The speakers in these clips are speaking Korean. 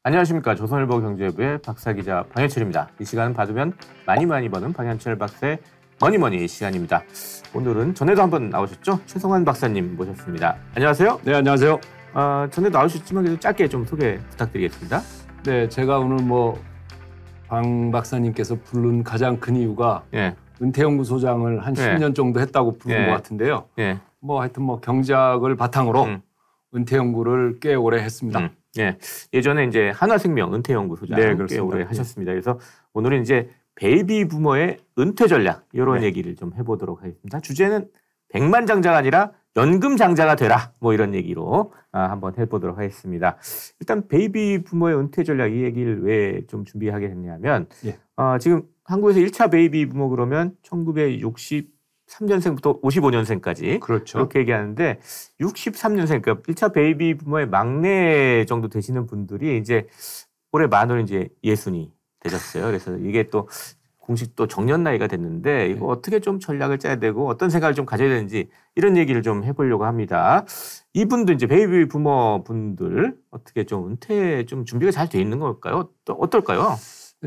안녕하십니까. 조선일보 경제부의 박사기자 방현철입니다. 이 시간은 받으면 많이 버는 방현철 박사의 머니머니 시간입니다. 오늘은 전에도 한번 나오셨죠? 최성환 박사님 모셨습니다. 안녕하세요. 네, 안녕하세요. 전에도 나오셨지만 그래도 짧게 좀 소개 부탁드리겠습니다. 네, 제가 오늘 방 박사님께서 부른 가장 큰 이유가 은퇴연구소장을 한 10년 정도 했다고 부른 것 같은데요. 하여튼 경제학을 바탕으로 은퇴연구를 꽤 오래 했습니다. 예전에 이제 한화생명 은퇴연구소장 꽤 오래 하셨습니다. 그래서 오늘은 이제 베이비 부머의 은퇴 전략 이런 얘기를 좀 해보도록 하겠습니다. 주제는 백만장자가 아니라 연금장자가 되라 이런 얘기로 한번 해보도록 하겠습니다. 일단 베이비 부머의 은퇴 전략 이 얘기를 왜 좀 준비하게 됐냐면 지금 한국에서 1차 베이비 부머 그러면 1963년생부터 55년생까지 그렇죠. 그렇게 얘기하는데 63년생 그러니까 1차 베이비 부머의 막내 정도 되시는 분들이 이제 올해 만으로 이제 60이 되셨어요. 그래서 이게 또 공식 또 정년 나이가 됐는데 이거 어떻게 좀 전략을 짜야 되고 어떤 생각을 좀 가져야 되는지 이런 얘기를 좀 해보려고 합니다. 이분도 이제 베이비 부머 분들 어떻게 좀 은퇴 좀 준비가 잘 돼 있는 걸까요? 또 어떨까요?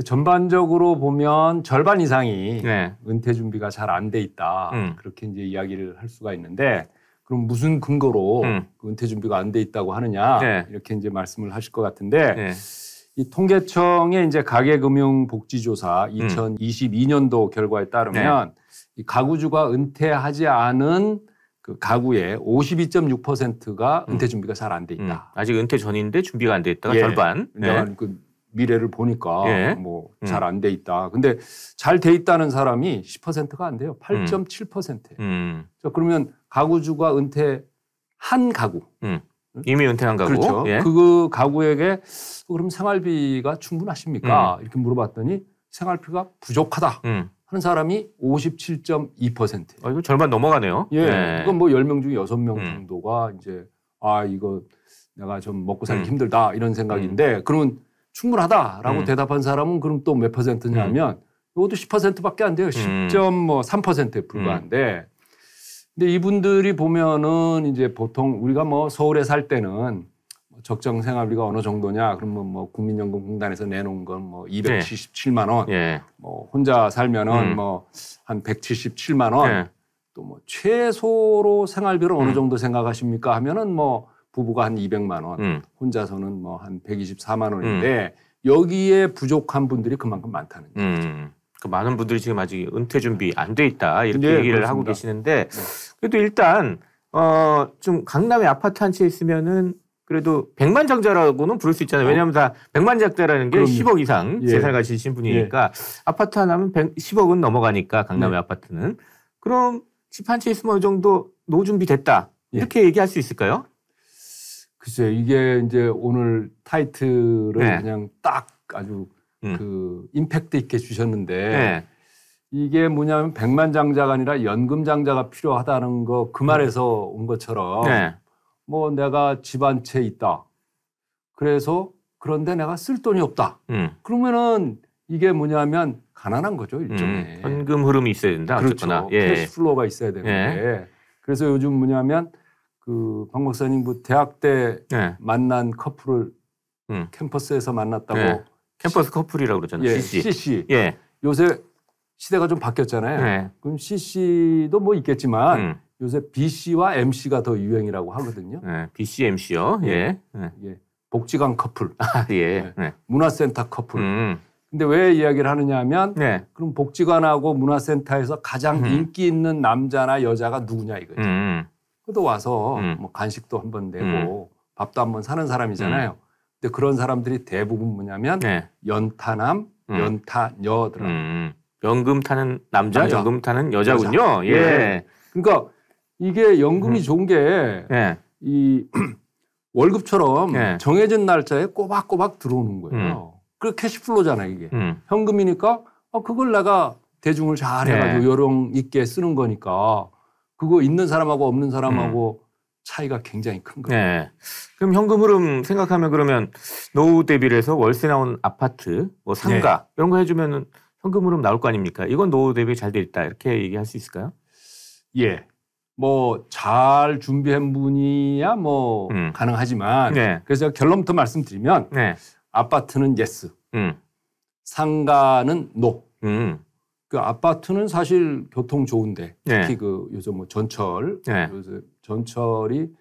전반적으로 보면 절반 이상이 은퇴 준비가 잘 안 돼 있다. 그렇게 이제 이야기를 할 수가 있는데 그럼 무슨 근거로 은퇴 준비가 안 돼 있다고 하느냐 이렇게 이제 말씀을 하실 것 같은데 이 통계청의 이제 가계금융복지조사 2022년도 결과에 따르면 이 가구주가 은퇴하지 않은 그 가구의 52.6%가 은퇴 준비가 잘 안 돼 있다. 아직 은퇴 전인데 준비가 안 돼 있다가 절반. 내가 그 미래를 보니까 잘 안 돼 있다. 근데 잘 돼 있다는 사람이 10%가 안 돼요. 8.7%예요. 그러면 가구주가 은퇴한 가구. 이미 은퇴한 가구. 그렇죠. 그 가구에게 그럼 생활비가 충분하십니까? 이렇게 물어봤더니 생활비가 부족하다 하는 사람이 57.2%예요. 이거 절반 넘어가네요. 이건 10명 중에 6명 정도가 이제 이거 내가 좀 먹고 살기 힘들다 이런 생각인데 그러면 충분하다라고 대답한 사람은 그럼 또 몇 %냐면 이것도 10%밖에 안 돼요. 10.3%에 불과한데 근데 이분들이 보면은 이제 보통 우리가 서울에 살 때는 적정 생활비가 어느 정도냐 그러면 국민연금공단에서 내놓은 건 277만 원, 혼자 살면은 한 177만 원, 또 최소로 생활비를 어느 정도 생각하십니까 하면은 부부가 한 200만 원, 혼자서는 한 124만 원인데 여기에 부족한 분들이 그만큼 많다는 거죠. 그 많은 분들이 지금 아직 은퇴 준비 안 돼 있다 이렇게 얘기를 하고 계시는데 그래도 일단 좀 강남에 아파트 한 채 있으면은 그래도 백만장자라고는 부를 수 있잖아요. 왜냐하면 다 백만장자라는 게 10억 이상 재산 가지신 분이니까 아파트 하나면 10억은 넘어가니까 강남의 아파트는 그럼 집 한 채 있으면 어느 정도 노후 준비 됐다 이렇게 얘기할 수 있을까요? 글쎄요, 이게 이제 오늘 타이틀을 그냥 딱 아주 그 임팩트 있게 주셨는데 이게 뭐냐면 백만장자가 아니라 연금장자가 필요하다는 거 그 말에서 온 것처럼 내가 집 한 채 있다. 그래서 그런데 내가 쓸 돈이 없다. 그러면은 이게 뭐냐면 가난한 거죠, 일종의. 현금 흐름이 있어야 된다. 그렇죠. 캐시플로우가 있어야 되는데 그래서 요즘 뭐냐면 방 박사님 대학 때 만난 커플을 캠퍼스에서 만났다고 캠퍼스 커플이라고 그러잖아요. CC. 요새 시대가 좀 바뀌었잖아요. 그럼 CC도 있겠지만 요새 BC와 MC가 더 유행이라고 하거든요. BC, MC요. 복지관 커플, 문화센터 커플. 근데 왜 이야기를 하느냐 하면 그럼 복지관하고 문화센터에서 가장 인기 있는 남자나 여자가 누구냐 이거죠. 그래도 와서 간식도 한번 내고 밥도 한번 사는 사람이잖아요. 근데 그런 사람들이 대부분 뭐냐면 연타남, 연타녀더라. 연금 타는 남자, 연금 타는 여자군요. 그러니까 이게 연금이 좋은 게 이 월급처럼 정해진 날짜에 꼬박꼬박 들어오는 거예요. 그 캐시플로잖아요, 이게. 현금이니까 그걸 내가 대중을 잘 해가지고 요령 있게 쓰는 거니까 그거 있는 사람하고 없는 사람하고 차이가 굉장히 큰 거예요. 그럼 현금 흐름 생각하면 그러면 노후 대비를 해서 월세 나온 아파트, 상가 이런 거 해주면은 현금 흐름 나올 거 아닙니까? 이건 노후 대비 잘 돼 있다 이렇게 얘기할 수 있을까요? 잘 준비한 분이야 가능하지만 그래서 결론부터 말씀드리면 아파트는 예스, 상가는 노. 그 아파트는 사실 교통 좋은데 특히 그 요즘 뭐 전철, 요새 전철이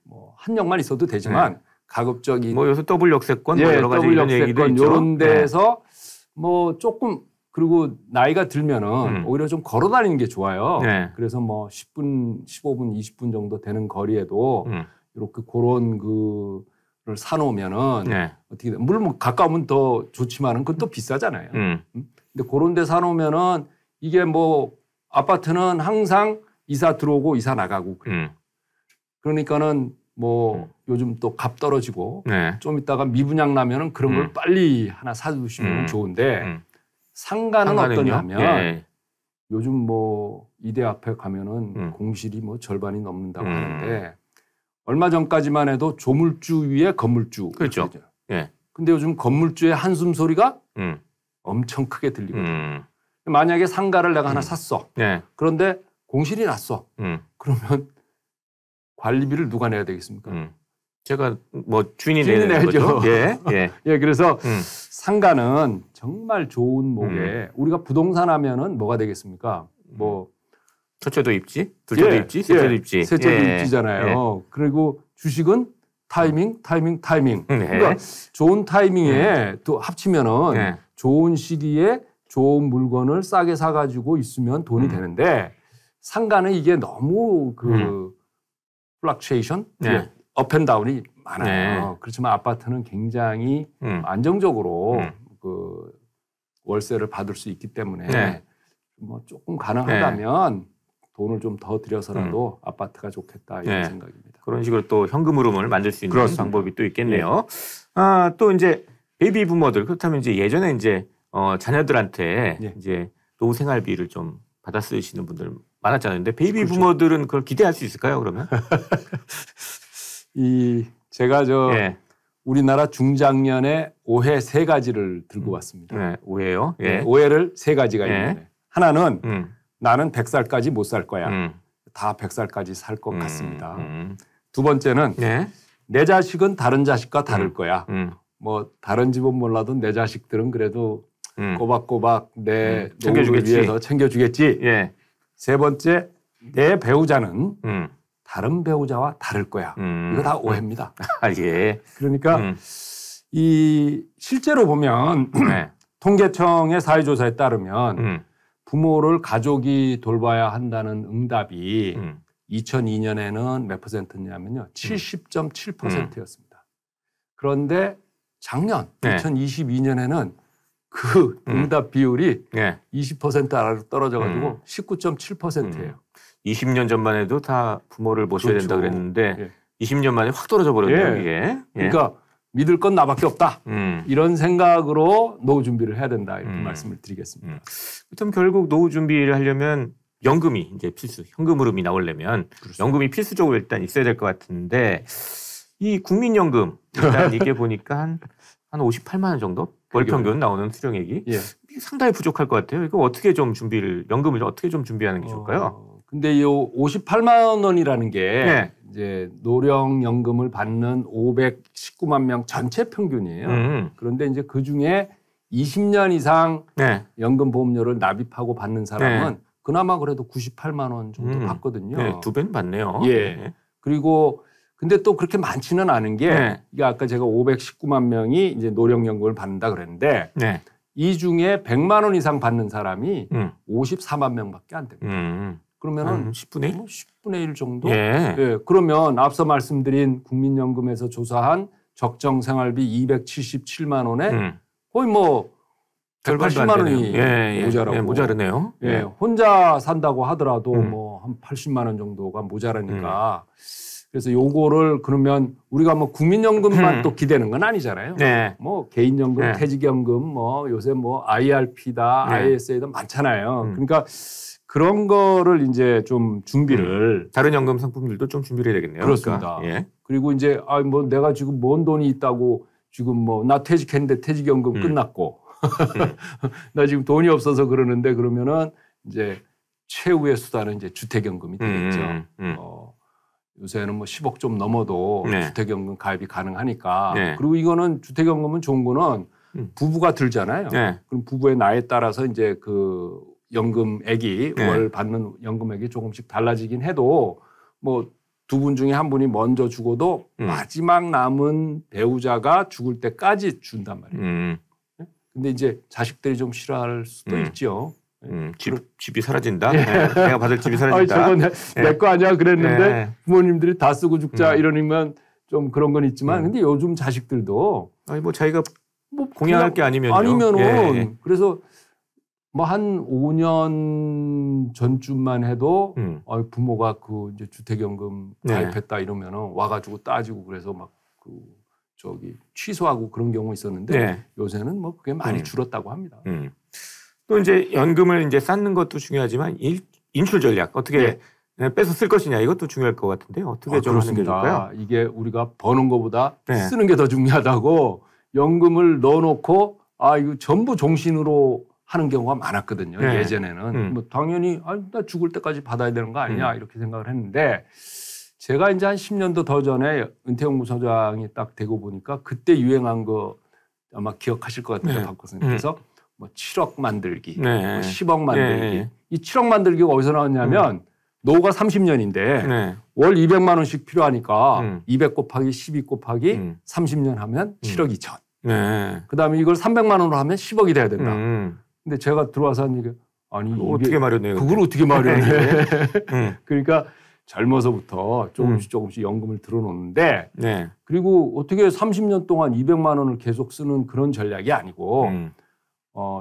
뭐 한역만 있어도 되지만 가급적이 뭐 요새 더블 역세권 뭐 여러 가지 더블 이런 얘기도 역세권 있죠. 이런 데서 뭐 조금 그리고 나이가 들면은 오히려 좀 걸어 다니는 게 좋아요. 그래서 뭐 10분, 15분, 20분 정도 되는 거리에도 이렇게 그런 그를 사놓으면은 어떻게 돼? 물론 뭐 가까우면 더 좋지만은 그건 또 비싸잖아요. 근데 그런 데 사놓으면은 이게 뭐 아파트는 항상 이사 들어오고 이사 나가고 그래요. 그러니까는 뭐 요즘 또 값 떨어지고 좀 있다가 미분양 나면은 그런 걸 빨리 하나 사두시면 좋은데 상가는 어떠냐면 요즘 뭐 이대 앞에 가면은 공실이 뭐 절반이 넘는다고 하는데 얼마 전까지만 해도 조물주 위에 건물주. 그렇죠. 근데 요즘 건물주의 한숨 소리가 엄청 크게 들리거든요. 만약에 상가를 내가 하나 샀어. 그런데 공실이 났어. 그러면 관리비를 누가 내야 되겠습니까? 제가 뭐 주인이 내는 거죠. 그래서 상가는 정말 좋은 목에 우리가 부동산 하면은 뭐가 되겠습니까? 뭐 첫째도 입지, 둘째도 입지, 셋째도 입지. 셋째도 입지잖아요. 그리고 주식은 타이밍. 그러니까 좋은 타이밍에 또 합치면은 좋은 시기에 좋은 물건을 싸게 사가지고 있으면 돈이 되는데 상가는 이게 너무 그 플럭추에이션, 업앤다운이 많아요. 그렇지만 아파트는 굉장히 안정적으로 그 월세를 받을 수 있기 때문에 뭐 조금 가능하다면 돈을 좀 더 들여서라도 아파트가 좋겠다 이런 생각입니다. 그런 식으로 또 현금 흐름을 만들 수 있는 그렇습니다. 방법이 또 있겠네요. 또 이제 베이비 부모들 그렇다면 이제 예전에 이제 자녀들한테 이제 노후 생활비를 좀 받아 쓰시는 분들 많았잖아요. 근데 베이비 부모들은 그걸 기대할 수 있을까요? 그러면? 제가 우리나라 중장년의 오해 3가지를 들고 왔습니다. 오해요? 오해를 3가지가 있는데 하나는 나는 100살까지 못 살 거야. 다 100살까지 살 것 같습니다. 두 번째는 내 자식은 다른 자식과 다를 거야. 뭐 다른 집은 몰라도 내 자식들은 그래도 꼬박꼬박 내 노후를 위해서 챙겨주겠지. 세 번째, 내 배우자는 다른 배우자와 다를 거야. 이거 다 오해입니다. 그러니까 실제로 보면 통계청의 사회조사에 따르면 부모를 가족이 돌봐야 한다는 응답이 2002년에는 몇 %냐면요. 70.7%였습니다. 그런데 작년 2022년에는 그 응답 비율이 20% 아래로 떨어져가지고 19.7%예요. 20년 전만 해도 다 부모를 모셔야 된다 그랬는데 20년 만에 확 떨어져 버렸네요. 이게. 그러니까 믿을 건 나밖에 없다. 이런 생각으로 노후 준비를 해야 된다 이렇게 말씀을 드리겠습니다. 그렇다면 결국 노후 준비를 하려면 연금이 이제 필수, 현금 흐름이 나오려면 연금이 필수적으로 일단 있어야 될 것 같은데 이 국민연금 일단 이게 보니까 한 58만 원 정도 월 평균 나오는 수령액이 이게 상당히 부족할 것 같아요. 이거 어떻게 좀 연금을 어떻게 좀 준비하는 게 좋을까요? 근데 이 58만 원이라는 게 이제 노령연금을 받는 519만 명 전체 평균이에요. 그런데 이제 그 중에 20년 이상 연금보험료를 납입하고 받는 사람은 그나마 그래도 98만 원 정도 받거든요. 2배는 받네요. 그리고 근데 또 그렇게 많지는 않은 게 이게 아까 제가 519만 명이 이제 노령연금을 받는다 그랬는데 이 중에 100만 원 이상 받는 사람이 54만 명밖에 안 됩니다. 그러면은 10분의 1? 10분의 1 정도? 그러면 앞서 말씀드린 국민연금에서 조사한 적정 생활비 277만 원에 거의 뭐 180만 원이 모자라고. 모자르네요. 혼자 산다고 하더라도 뭐 한 80만 원 정도가 모자라니까. 그래서 요거를 그러면 우리가 뭐 국민연금만 또 기대는 건 아니잖아요. 뭐 개인연금, 퇴직연금, 뭐 요새 뭐 IRP다, ISA다 많잖아요. 그러니까 그런 거를 이제 좀 준비를 다른 연금 상품들도 좀 준비를 해야 되겠네요. 그렇습니다. 그리고 이제 뭐 내가 지금 뭔 돈이 있다고 지금 뭐 나 퇴직했는데 퇴직연금 끝났고 나 지금 돈이 없어서 그러는데 그러면은 이제 최후의 수단은 이제 주택연금이 되겠죠. 요새는 뭐 10억 좀 넘어도 네. 주택연금 가입이 가능하니까. 네. 그리고 이거는 주택연금은 좋은 거는 부부가 들잖아요. 네. 그럼 부부의 나이에 따라서 이제 그 연금액이 네. 월 받는 연금액이 조금씩 달라지긴 해도 뭐 두 분 중에 한 분이 먼저 죽어도 마지막 남은 배우자가 죽을 때까지 준단 말이에요. 근데 이제 자식들이 좀 싫어할 수도 있죠. 집이 사라진다. 네. 내가 받을 집이 사라진다. 저건 내 거 아니야 그랬는데 네. 부모님들이 다 쓰고 죽자 이러면 좀 그런 건 있지만 근데 요즘 자식들도 아니 뭐 자기가 뭐 공양할 게 아니면요. 아니면은 예. 그래서 뭐 한 5년 전쯤만 해도 부모가 그 이제 주택연금 가입했다 이러면은 와가지고 따지고 그래서 막 그 저기 취소하고 그런 경우 있었는데 네. 요새는 뭐 그게 많이 줄었다고 합니다. 또 이제 연금을 이제 쌓는 것도 중요하지만 인출 전략 어떻게 빼서 쓸 것이냐 이것도 중요할 것 같은데요. 어떻게 좀 하는 게 좋을까요? 이게 우리가 버는 것보다 네. 쓰는 게 더 중요하다고 연금을 넣어놓고 이거 전부 종신으로 하는 경우가 많았거든요. 네. 예전에는 뭐 당연히 나 죽을 때까지 받아야 되는 거 아니냐 이렇게 생각을 했는데 제가 이제 한 10년도 더 전에 은퇴연금 소장이 딱 되고 보니까 그때 유행한 거 아마 기억하실 것 같은데 박고선 그래서 뭐 7억 만들기, 뭐 10억 만들기. 이 7억 만들기가 어디서 나왔냐면 노후가 30년인데 월 200만 원씩 필요하니까 200 곱하기 12 곱하기 30년 하면 7억 2천. 그다음에 이걸 300만 원으로 하면 10억이 돼야 된다. 근데 제가 들어와서 한 얘기 아니 어떻게 마련해요? 그걸 어떻게 마련해? 그러니까 젊어서부터 조금씩 연금을 들어놓는데 그리고 어떻게 30년 동안 200만 원을 계속 쓰는 그런 전략이 아니고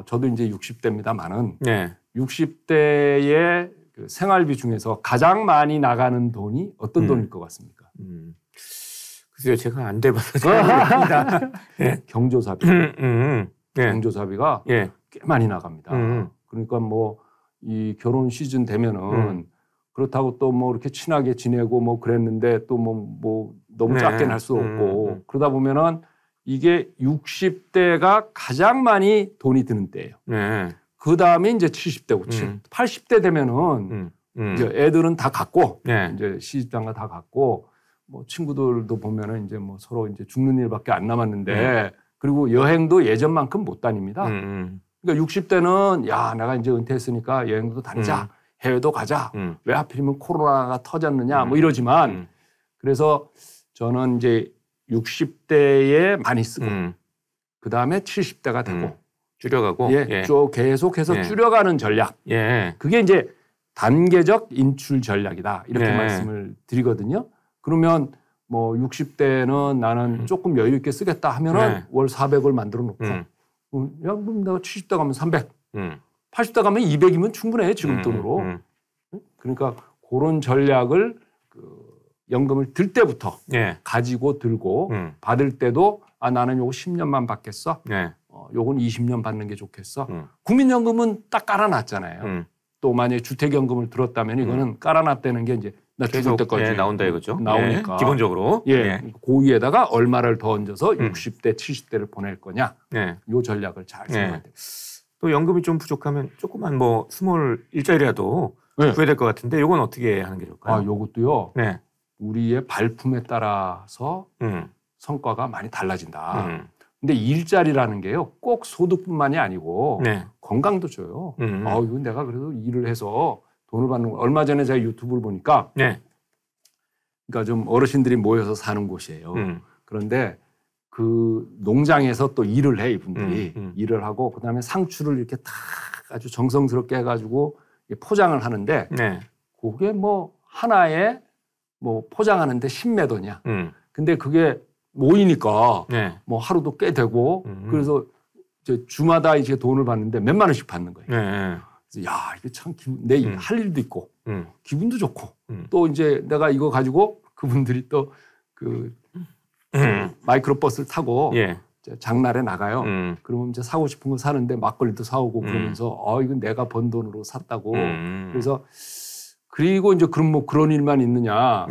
저도 이제 60대입니다만은 60대의 그 생활비 중에서 가장 많이 나가는 돈이 어떤 돈일 것 같습니까? 글쎄요, 제가 안 돼봐서 생각합니다. 경조사비. 경조사비가 꽤 많이 나갑니다. 그러니까 뭐 이 결혼 시즌 되면은 그렇다고 또 뭐 이렇게 친하게 지내고 뭐 그랬는데 또 뭐 너무 작게는 할 수 없고 그러다 보면은 이게 60대가 가장 많이 돈이 드는 때예요. 그 다음에 이제 70대고 80대 되면은 이제 애들은 다 갖고 이제 시집장가 다 갖고 뭐 친구들도 보면은 이제 뭐 서로 이제 죽는 일밖에 안 남았는데 그리고 여행도 예전만큼 못 다닙니다. 그러니까 60대는 야 내가 이제 은퇴했으니까 여행도 다니자 해외도 가자 왜 하필이면 코로나가 터졌느냐 뭐 이러지만 그래서 저는 이제 60대에 많이 쓰고 그 다음에 70대가 되고 줄여가고 쭉 계속해서 줄여가는 전략 그게 이제 단계적 인출 전략이다 이렇게 말씀을 드리거든요. 그러면 뭐 60대는 나는 조금 여유 있게 쓰겠다 하면은 월 400을 만들어 놓고 야 그럼 내가 70대 가면 300 80대 가면 200이면 충분해 지금 돈으로. 그러니까 그런 전략을 그 연금을 들 때부터 가지고 들고 받을 때도 나는 요거 10년만 받겠어. 요건 20년 받는 게 좋겠어. 국민연금은 딱 깔아놨잖아요. 또 만약에 주택연금을 들었다면 이거는 깔아놨다는 게 이제 나 죽을 때까지 나온다 이거죠. 나오니까. 기본적으로. 고위에다가 얼마를 더 얹어서 60대, 70대를 보낼 거냐. 요 전략을 잘 생각해야 돼요. 또 연금이 좀 부족하면 조그만 뭐 스몰 일자리라도 구해야 될 것 같은데 이건 어떻게 하는 게 좋을까요? 요것도요. 우리의 발품에 따라서 성과가 많이 달라진다. 근데 일자리라는 게요. 꼭 소득뿐만이 아니고 건강도 줘요. 이거 내가 그래도 일을 해서 돈을 받는 거. 얼마 전에 제가 유튜브를 보니까 그러니까 좀 어르신들이 모여서 사는 곳이에요. 그런데 그 농장에서 또 일을 해 이분들이 일을 하고 그다음에 상추를 이렇게 다 아주 정성스럽게 해가지고 포장을 하는데 그게 뭐 하나에 뭐 포장하는데 10몇 원이야. 근데 그게 모이니까 뭐 하루도 꽤 되고 그래서 이제 주마다 이제 돈을 받는데 몇만 원씩 받는 거예요. 그래서 야 이게 참 내 할 일도 있고 기분도 좋고 또 이제 내가 이거 가지고 그분들이 또 그 마이크로버스를 타고 장날에 나가요. 그러면 이제 사고 싶은 거 사는데 막걸리도 사오고 그러면서 이건 내가 번 돈으로 샀다고. 그래서 그리고 이제 그럼 뭐 그런 일만 있느냐.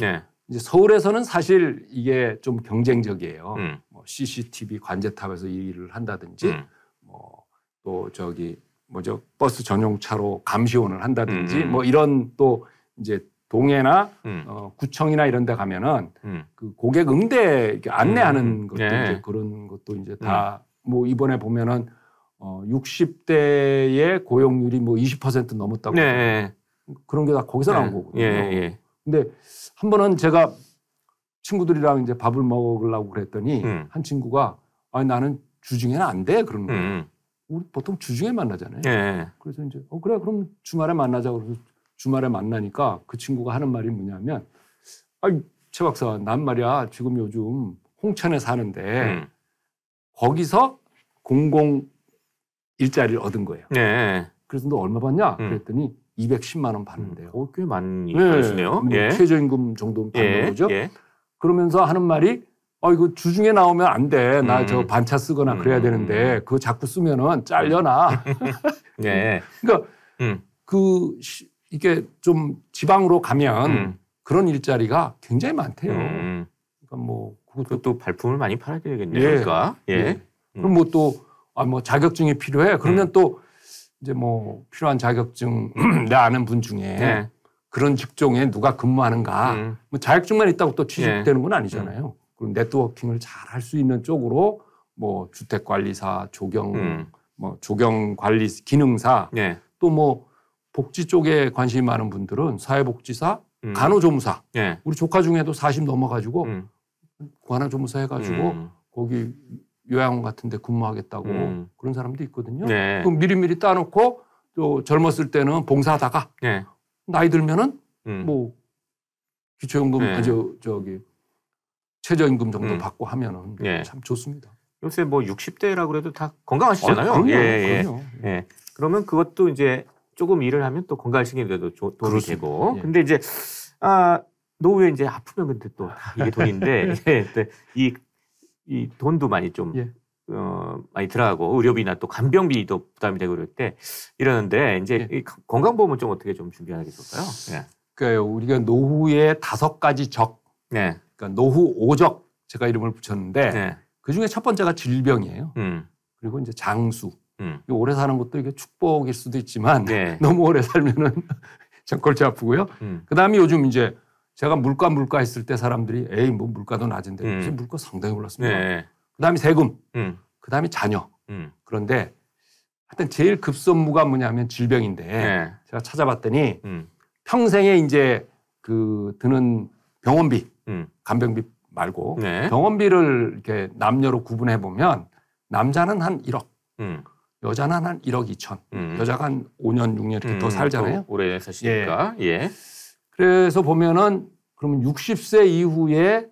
이제 서울에서는 사실 이게 좀 경쟁적이에요. 뭐 CCTV 관제탑에서 일을 한다든지 뭐 또 저기 뭐죠 버스 전용차로 감시원을 한다든지 뭐 이런 또 이제 동해나 구청이나 이런 데 가면은 그 고객 응대 이렇게 안내하는 것도 이제 그런 것도 이제 다 뭐 이번에 보면은 60대의 고용률이 뭐 20% 넘었다고 그런 게 다 거기서 나온 거거든요. 근데 한 번은 제가 친구들이랑 이제 밥을 먹으려고 그랬더니 한 친구가 아니 나는 주중에는 안 돼 그러는 거예요. 우리 보통 주중에 만나잖아요. 그래서 이제 그래 그럼 주말에 만나자고 그래서 주말에 만나니까 그 친구가 하는 말이 뭐냐면 아이 최 박사 난 말이야 지금 요즘 홍천에 사는데 거기서 공공 일자리를 얻은 거예요. 그래서 너 얼마 받냐? 그랬더니 210만 원 받는데요. 꽤 많이 받으시네요. 뭐 최저임금 정도 받는 거죠. 그러면서 하는 말이 이거 주중에 나오면 안 돼. 나 저 반차 쓰거나 그래야 되는데 그거 자꾸 쓰면은 잘려나. 그러니까 이게 좀 지방으로 가면 그런 일자리가 굉장히 많대요. 그러니까 뭐 그것도 발품을 많이 팔아야 되겠네요. 그러니까. 그럼 뭐 또 뭐 자격증이 필요해. 그러면 또 이제 뭐 필요한 자격증 내 아는 분 중에 그런 직종에 누가 근무하는가. 뭐 자격증만 있다고 또 취직되는 건 아니잖아요. 그리고 네트워킹을 잘 할 수 있는 쪽으로 뭐 주택관리사, 뭐 조경관리 기능사, 또 뭐 복지 쪽에 관심이 많은 분들은 사회복지사, 간호조무사. 우리 조카 중에도 40 넘어가지고 간호조무사 해가지고 거기 요양원 같은 데 근무하겠다고 그런 사람도 있거든요. 그럼 미리미리 따놓고 또 젊었을 때는 봉사하다가 나이 들면은 뭐 기초연금, 저기 최저임금 정도 받고 하면은 참 좋습니다. 요새 뭐 60대라고 그래도 다 건강하시잖아요. 그럼요. 그러면 그것도 이제 조금 일을 하면 또 건강식인데도 도움이 되고. 근데 이제 노후에 이제 아프면 근데 또 이게 돈인데 이 돈도 많이 좀 많이 들어가고 의료비나 또 간병비도 부담이 되고 그럴 때 이러는데 이제 이 건강보험은 좀 어떻게 좀 준비하는 게 좋을까요? 그러니까 우리가 노후에 5가지 적, 그러니까 노후 5적 제가 이름을 붙였는데 그 중에 첫 번째가 질병이에요. 그리고 이제 장수. 오래 사는 것도 이게 축복일 수도 있지만 너무 오래 살면은 참 골치 아프고요. 그다음에 요즘 이제 제가 물가 했을 때 사람들이 에이 뭐 물가도 낮은데 요즘 물가 상당히 올랐습니다. 그다음에 세금, 그다음에 자녀. 그런데 하여튼 제일 급선무가 뭐냐면 질병인데 제가 찾아봤더니 평생에 이제 그 드는 병원비, 간병비 말고 병원비를 이렇게 남녀로 구분해 보면 남자는 한 1억, 여자는 한 1억 2천, 여자가 한 5년, 6년 이렇게 더 살잖아요. 오래 사시니까. 그래서 보면은 그러면 60세 이후에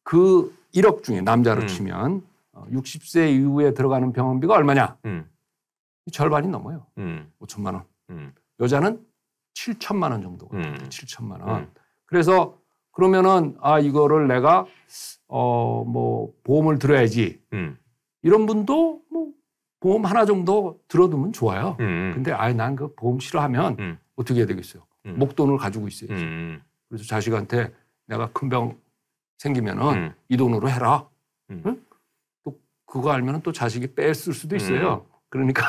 그 1억 중에 남자로 치면 60세 이후에 들어가는 병원비가 얼마냐? 절반이 넘어요. 5천만 원. 여자는 7천만 원 정도가 7천만 원. 그래서 그러면은 이거를 내가 뭐 보험을 들어야지. 이런 분도 뭐 보험 하나 정도 들어두면 좋아요. 근데 난 그 보험 싫어하면 어떻게 해야 되겠어요? 목돈을 가지고 있어야지. 그래서 자식한테 내가 큰 병 생기면은 이 돈으로 해라. 또 그거 알면은 또 자식이 뺐을 수도 있어요. 그러니까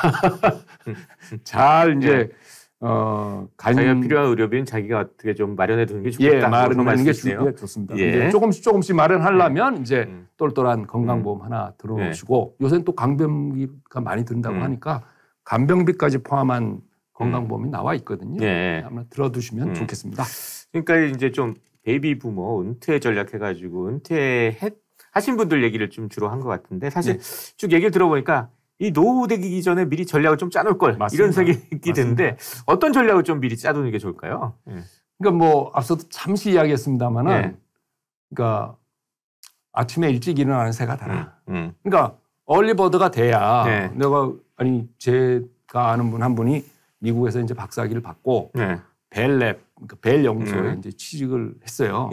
잘 이제 자기가 필요한 의료비는 자기가 어떻게 좀 마련해 두는 게 좋겠다. 마련하는 게 좋습니다. 이제 조금씩 마련하려면 이제 똘똘한 건강보험 하나 들어놓으시고 요새는 또 간병비가 많이 든다고 하니까 간병비까지 포함한 건강보험이 나와 있거든요. 아마 들어두시면 좋겠습니다. 그러니까 이제 좀 베이비 부모 은퇴 전략 해가지고 하신 분들 얘기를 좀 주로 한 것 같은데 사실 쭉 얘기를 들어보니까 이 노후 되기 전에 미리 전략을 좀 짜놓을 걸 이런 생각이 드는데 어떤 전략을 좀 미리 짜두는 게 좋을까요? 그러니까 뭐 앞서도 잠시 이야기했습니다만은 그러니까 아침에 일찍 일어나는 새가 달아. 그러니까 얼리버드가 돼야 제가 아는 분 한 분이 미국에서 이제 박사학위를 받고 벨랩, 그러니까 벨 연구소에 이제 취직을 했어요.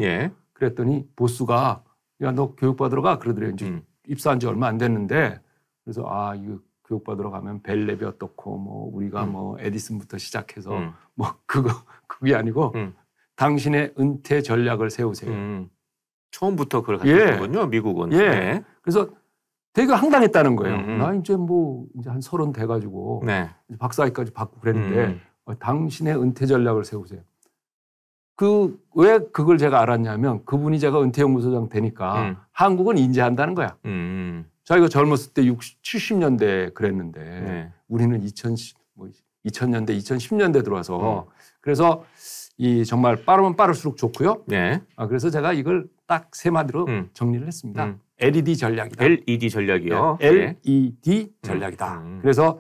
그랬더니 보스가 야, 너 교육받으러 가 그러더래요. 이제 입사한 지 얼마 안 됐는데 그래서 이거 교육받으러 가면 벨랩이 어떻고 뭐 우리가 뭐 에디슨부터 시작해서 뭐 그게 아니고 당신의 은퇴 전략을 세우세요. 처음부터 그걸 가르쳤군요. 미국은. 그래서 되게 황당했다는 거예요. 나 이제 한 30 돼가지고 박사학위까지 받고 그랬는데 당신의 은퇴 전략을 세우세요. 왜 그걸 제가 알았냐면 그분이 제가 은퇴연구소장 되니까 한국은 인재한다는 거야. 자기가 젊었을 때 60, 70년대 그랬는데 네. 우리는 2000년대, 2010년대 들어와서 그래서 이 정말 빠르면 빠를수록 좋고요. 네. 그래서 제가 이걸 딱 세 마디로 정리를 했습니다. LED 전략이다. LED 전략이요. 네. LED 전략이다. 그래서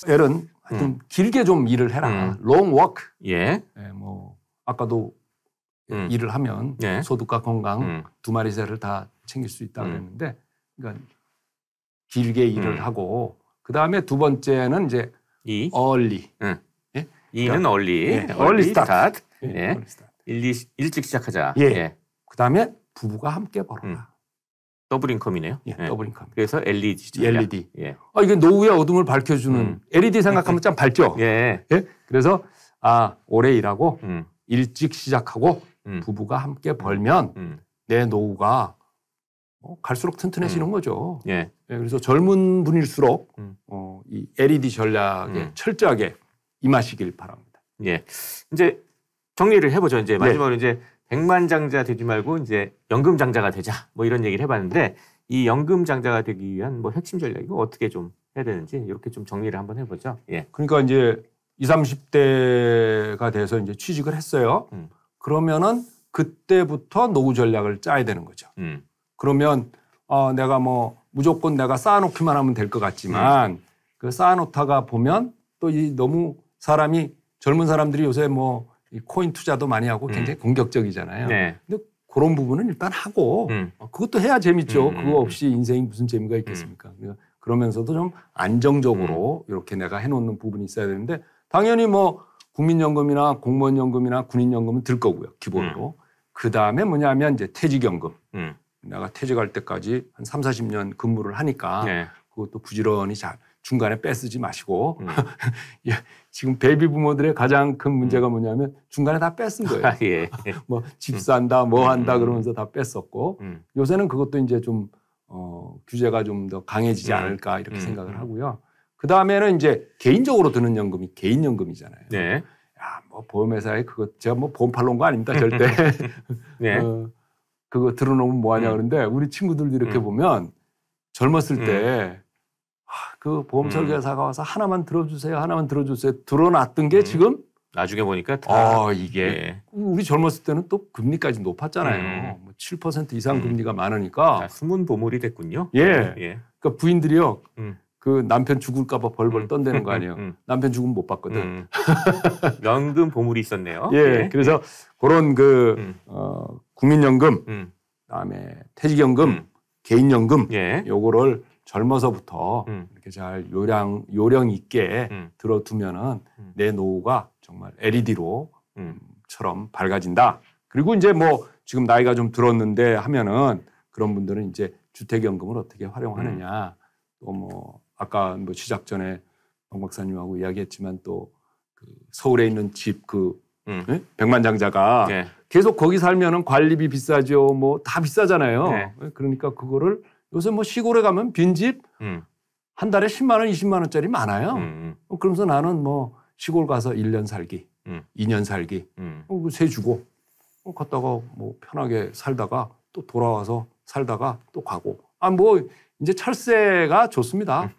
L은 하여튼 길게 좀 일을 해라. long work. 예. 네, 뭐 아까도 일을 하면 네. 소득과 건강 두 마리 새를 다 챙길 수 있다 그랬는데, 그러니까 길게 일을 하고 그 다음에 두 번째는 이제 early. 예? E는 early. 예, early start. 예. early start. 일찍 시작하자. 예. 예. 그 다음에 부부가 함께 벌어라. 더블 인컴이네요. 예, 더블 인컴. 그래서 LED 전략. LED. 예. 이게 노후의 어둠을 밝혀주는 LED 생각하면 참 밝죠. 예. 예? 그래서 오래 일하고 일찍 시작하고 부부가 함께 벌면 내 노후가 갈수록 튼튼해지는 거죠. 예. 예, 그래서 젊은 분일수록 이 LED 전략에 철저하게 임하시길 바랍니다. 예. 이제 정리를 해보죠. 이제 마지막으로 이제 백만장자 되지 말고 이제 연금장자가 되자. 뭐 이런 얘기를 해봤는데 이 연금장자가 되기 위한 뭐 핵심 전략이 어떻게 좀 해야 되는지 이렇게 좀 정리를 한번 해보죠. 예. 그러니까 이제 20, 30대가 돼서 이제 취직을 했어요. 그러면은 그때부터 노후 전략을 짜야 되는 거죠. 그러면 내가 뭐 무조건 내가 쌓아놓기만 하면 될 것 같지만 그 쌓아놓다가 보면 또 이 너무 사람이 젊은 사람들이 요새 뭐 이 코인 투자도 많이 하고 굉장히 공격적이잖아요. 네. 근데 그런 부분은 일단 하고 그것도 해야 재밌죠. 그거 없이 인생이 무슨 재미가 있겠습니까? 그러면서도 좀 안정적으로 이렇게 내가 해놓는 부분이 있어야 되는데 당연히 뭐 국민연금이나 공무원연금이나 군인연금은 들 거고요. 기본으로. 그 다음에 뭐냐면 이제 퇴직연금. 내가 퇴직할 때까지 한 3, 40년 근무를 하니까 네. 그것도 부지런히 잘 중간에 빼쓰지 마시고 예, 지금 베이비 부모들의 가장 큰 문제가 뭐냐면 중간에 다 뺏은 거예요. 예. 뭐 집 산다, 뭐 한다 그러면서 다 뺐었고 요새는 그것도 이제 좀 규제가 좀 더 강해지지 않을까 이렇게 생각을 하고요. 그 다음에는 이제 개인적으로 드는 연금이 개인연금이잖아요. 네. 야, 뭐 보험회사에 그거 제가 뭐 보험 팔러 온 거 아닙니다, 절대. 네. 그거 들어놓으면 뭐하냐 그러는데 우리 친구들도 이렇게 보면 젊었을 때 그 보험 설계사가 와서 하나만 들어주세요, 하나만 들어주세요. 들어놨던 게 지금 나중에 보니까 다 이게 예. 우리 젊었을 때는 또 금리까지 높았잖아요. 뭐 7% 이상 금리가 많으니까 숨은 보물이 됐군요. 예. 예. 그러니까 부인들이요. 그 남편 죽을까봐 벌벌 떤다는 거 아니에요. 남편 죽으면 못 받거든. 연금 보물이 있었네요. 예. 그래서 그런 국민연금, 그다음에 퇴직연금, 개인연금, 예. 요거를 젊어서부터 이렇게 잘 요령 있게 들어두면은 내 노후가 정말 LED로 처럼 밝아진다. 그리고 이제 뭐 지금 나이가 좀 들었는데 하면은 그런 분들은 이제 주택연금을 어떻게 활용하느냐. 또 뭐 아까 뭐 시작 전에 박 박사님하고 이야기했지만 또 그 서울에 있는 집 네? 백만장자가 네. 계속 거기 살면은 관리비 비싸죠. 뭐 다 비싸잖아요. 네. 그러니까 그거를 요새 뭐 시골에 가면 빈집 한 달에 10만 원, 20만 원짜리 많아요. 그러면서 나는 뭐 시골 가서 1년 살기, 2년 살기, 세 주고 갔다가 뭐 편하게 살다가 또 돌아와서 살다가 또 가고. 뭐 이제 철새가 좋습니다.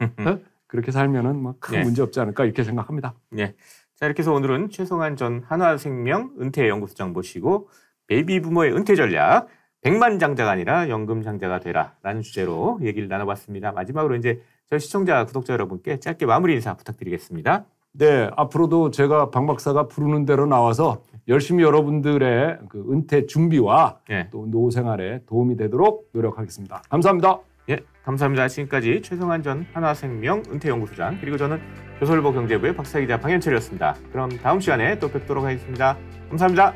그렇게 살면은 뭐 큰 문제 없지 않을까 이렇게 생각합니다. 네. 자, 이렇게 해서 오늘은 최성환 전 한화생명 은퇴연구소장 모시고 베이비 부모의 은퇴 전략, 백만장자가 아니라 연금장자가 되라라는 주제로 얘기를 나눠봤습니다. 마지막으로 이제 저희 시청자, 구독자 여러분께 짧게 마무리 인사 부탁드리겠습니다. 네, 앞으로도 제가 박 박사가 부르는 대로 나와서 열심히 여러분들의 그 은퇴 준비와 또 노후 생활에 도움이 되도록 노력하겠습니다. 감사합니다. 예, 감사합니다. 지금까지 최성환 전 한화생명 은퇴연구소장, 그리고 저는 조선일보 경제부의 박사기자 방현철이었습니다. 그럼 다음 시간에 또 뵙도록 하겠습니다. 감사합니다.